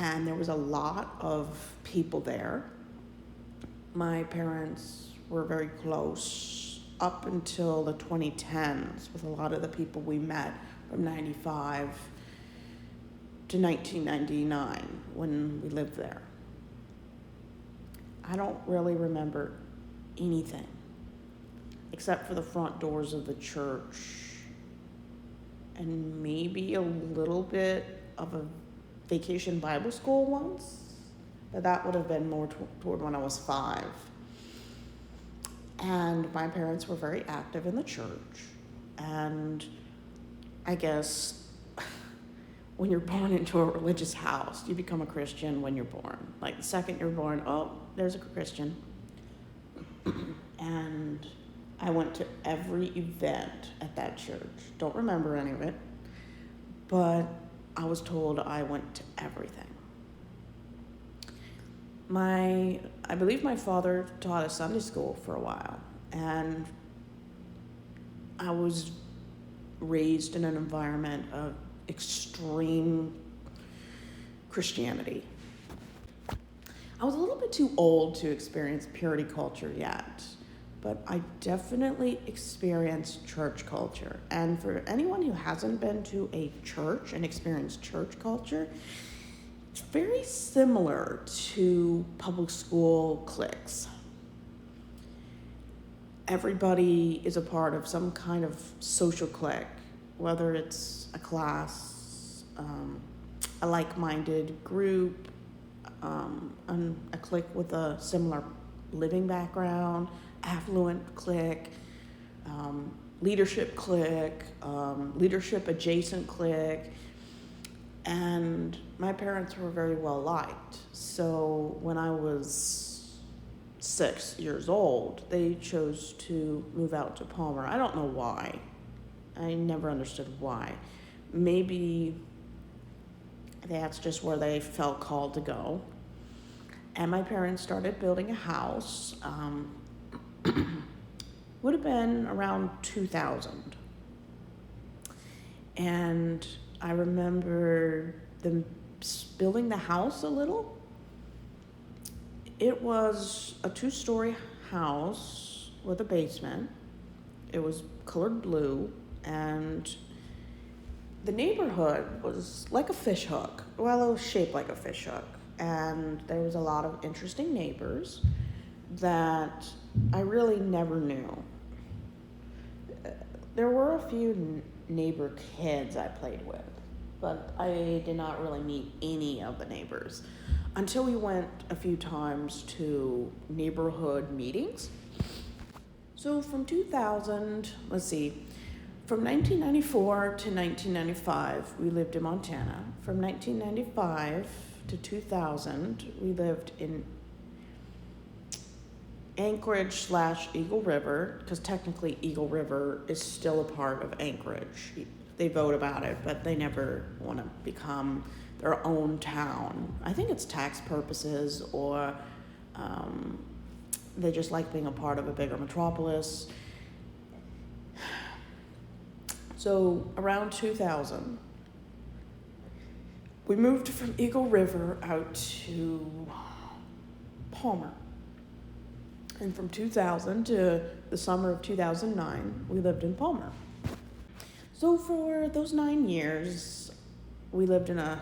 and there was a lot of people there. My parents were very close up until the 2010s with a lot of the people we met from 95 to 1999 when we lived there. I don't really remember anything except for the front doors of the church and maybe a little bit of a vacation Bible school once, but that would have been more toward when I was 5. And my parents were very active in the church, and I guess when you're born into a religious house, you become a Christian when you're born. Like the second you're born, oh, there's a Christian. And I went to every event at that church. Don't remember any of it, but I was told I went to everything. I believe my father taught a Sunday school for a while, and I was raised in an environment of extreme Christianity. I was a little bit too old to experience purity culture yet, but I definitely experienced church culture. And for anyone who hasn't been to a church and experienced church culture, it's very similar to public school cliques. Everybody is a part of some kind of social clique, whether it's a class, a like-minded group, a clique with a similar living background, affluent clique, leadership clique, leadership adjacent clique. And my parents were very well liked. So when I was 6 years old, they chose to move out to Palmer. I don't know why. I never understood why. Maybe that's just where they felt called to go. And my parents started building a house. Would have been around 2000. And I remember them building the house a little. It was a 2-story house with a basement. It was colored blue, and the neighborhood was like a fish hook. Well, it was shaped like a fish hook. And there was a lot of interesting neighbors that I really never knew. There were a few neighbor kids I played with, but I did not really meet any of the neighbors until we went a few times to neighborhood meetings. So from 2000, from 1994 to 1995, we lived in Montana. From 1995 to 2000, we lived in Anchorage/Eagle River, because technically Eagle River is still a part of Anchorage. They vote about it, but they never want to become their own town. I think it's tax purposes, or they just like being a part of a bigger metropolis. So around 2000, we moved from Eagle River out to Palmer. And from 2000 to the summer of 2009, we lived in Palmer. So for those 9 years, we lived in a